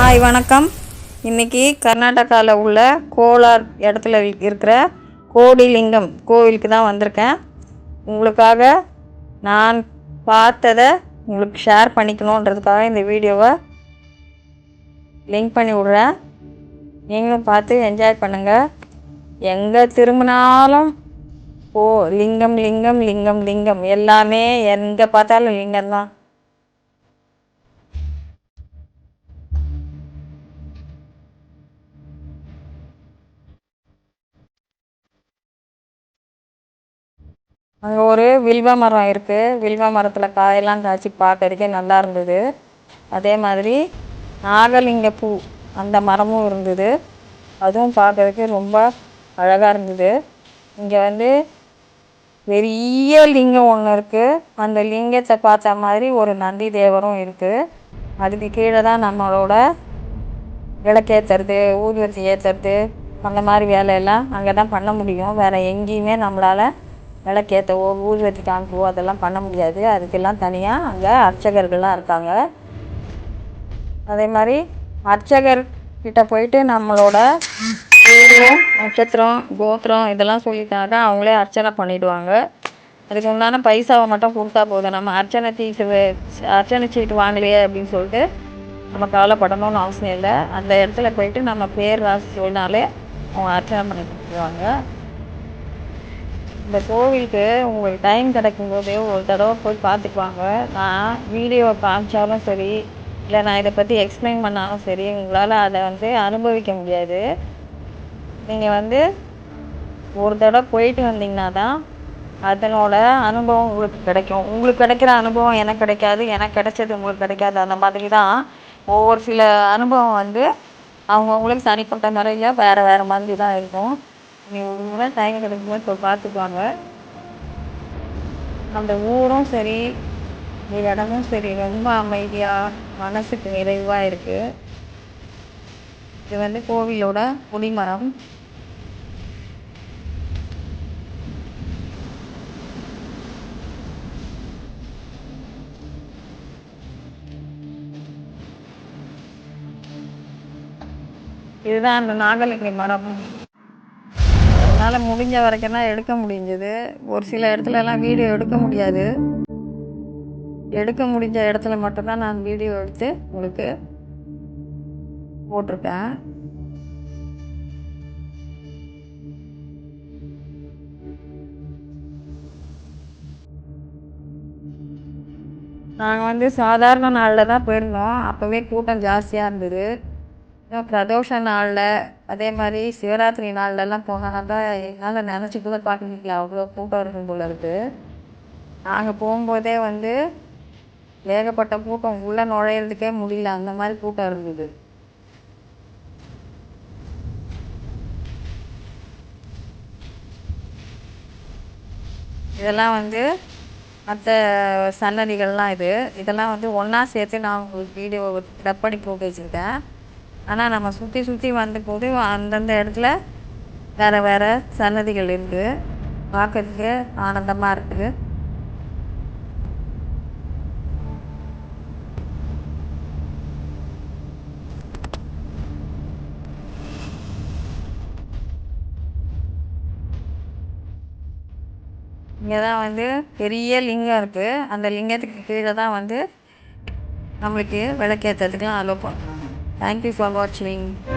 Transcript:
Hi வணக்கம். இன்றைக்கி கர்நாடகாவில் உள்ள கோலார் இடத்துல இருக்கிற கோடிலிங்கம் கோவிலுக்கு தான் வந்திருக்கேன். உங்களுக்காக நான் பார்த்ததை உங்களுக்கு ஷேர் பண்ணிக்கணுன்றதுக்காக இந்த வீடியோவை லிங்க் பண்ணி விட்றேன். நீங்களும் பார்த்து என்ஜாய் பண்ணுங்கள். எங்கே திரும்பினாலும் லிங்கம் லிங்கம் லிங்கம் லிங்கம், எல்லாமே எங்கே பார்த்தாலும் லிங்கம் தான். அங்கே ஒரு வில்வ மரம் இருக்குது. வில்வ மரத்தில் காயெல்லாம் காய்ச்சி பார்க்கறதுக்கே நல்லா இருந்தது. அதே மாதிரி நாகலிங்க பூ அந்த மரமும் இருந்தது. அதுவும் பார்க்கறதுக்கு ரொம்ப அழகாக இருந்தது. இங்கே பெரிய லிங்கம் ஒன்று இருக்குது. அந்த லிங்கத்தை பார்த்த மாதிரி ஒரு நந்தி தேவரும் இருக்குது. அதுக்கு கீழே தான் நம்மளோட விளக்கேற்றுறது, ஊதுவத்தி ஏற்றுறது, அந்த மாதிரி வேலையெல்லாம் அங்கே தான் பண்ண முடியும். வேறு எங்கேயுமே நம்மளால் விளக்கேற்றவோ ஊதுவத்தி காமிக்கவோ அதெல்லாம் பண்ண முடியாது. அதுக்கெல்லாம் தனியாக அங்கே அர்ச்சகர்கள்லாம் இருக்காங்க. அதே மாதிரி அர்ச்சகர்கிட்ட போயிட்டு நம்மளோட பேரும் நட்சத்திரம் கோத்திரம் இதெல்லாம் சொல்லிட்டாங்க, அவங்களே அர்ச்சனை பண்ணிவிடுவாங்க. அதுக்கு உண்டான பைசாவை மட்டும் கொடுத்தா போதும். நம்ம அர்ச்சனை சீட்டு வாங்கலையே அப்படின்னு சொல்லிட்டு நம்ம கவலைப்படணும்னு அவசியம் இல்லை. அந்த இடத்துல போயிட்டு நம்ம பேர் ராசி சொன்னாலே அவங்க அர்ச்சனை பண்ணி கொடுத்துருவாங்க. இந்த கோவிலுக்கு உங்களுக்கு டைம் கிடைக்கும்போது ஒரு தடவை போய் பார்த்துக்குவாங்க. நான் வீடியோவை காமிச்சாலும் சரி, இல்லை நான் இதை பற்றி எக்ஸ்பிளைன் பண்ணாலும் சரி, உங்களால் அதை அனுபவிக்க முடியாது. நீங்கள் ஒரு தடவை போயிட்டு வந்தீங்கன்னா தான் அதனோட அனுபவம் உங்களுக்கு கிடைக்கும். உங்களுக்கு கிடைக்கிற அனுபவம் எனக்கு கிடைக்காது, எனக்கு கிடைச்சது உங்களுக்கு கிடைக்காது. அந்த மாதிரி தான் ஒவ்வொரு சில அனுபவம் அவங்கவுங்களுக்கு தனிப்பட்ட முறையில் வேறு மாதிரி தான் இருக்கும். நீங்கள் டைம் கிடைக்கும்போது இப்போ பார்த்துக்குவாங்க. அந்த ஊரும் சரி, இடமும் சரி, ரொம்ப அமைதியாக மனசுக்கு நிறைவாக இருக்குது. இது கோவிலோட கொடிமரம். இதுதான் அந்த நாகலிங்க மரம். என்னால் முடிஞ்ச வரைக்கும் தான் எடுக்க முடிஞ்சது. ஒரு சில இடத்துலலாம் வீடியோ எடுக்க முடியாது. எடுக்க முடிஞ்ச இடத்துல மட்டும்தான் நான் வீடியோ எடுத்து உங்களுக்கு போட்டிருக்கேன். நாங்கள் சாதாரண நாளில் தான் போயிருந்தோம். அப்போவே கூட்டம் ஜாஸ்தியாக இருந்தது. பிரதோஷ நாளில், அதே மாதிரி சிவராத்திரி நாள்லலாம் போனாக்கா என்னால் நினச்சி கூட பார்க்க முடியல, அவ்வளோ கூட்டம் இருக்கும் போல இருக்குது. நாங்கள் போகும்போதே ஏகப்பட்ட கூட்டம், உள்ளே நுழையிறதுக்கே முடியல, அந்த மாதிரி கூட்டம் இருந்தது. இதெல்லாம் மற்ற சன்னதிகள்லாம் இதெல்லாம் ஒன்றா சேர்த்து நான் உங்களுக்கு வீடியோ டப் பண்ணி போட்டு வச்சுருக்கேன். ஆனால் நம்ம சுற்றி சுற்றி வந்தபோது அந்தந்த இடத்துல வேறு சன்னதிகள் இருக்குது. பார்க்கறதுக்கு ஆனந்தமாக இருக்குது. இங்கே தான் பெரிய லிங்கம் இருக்குது. அந்த லிங்கத்துக்கு கீழே தான் நம்மளுக்கு விளக்கேற்றுறதுக்குலாம் அலோவ் பண்ணுறாங்க. தேங்க்யூ ஃபார் வாட்சிங்.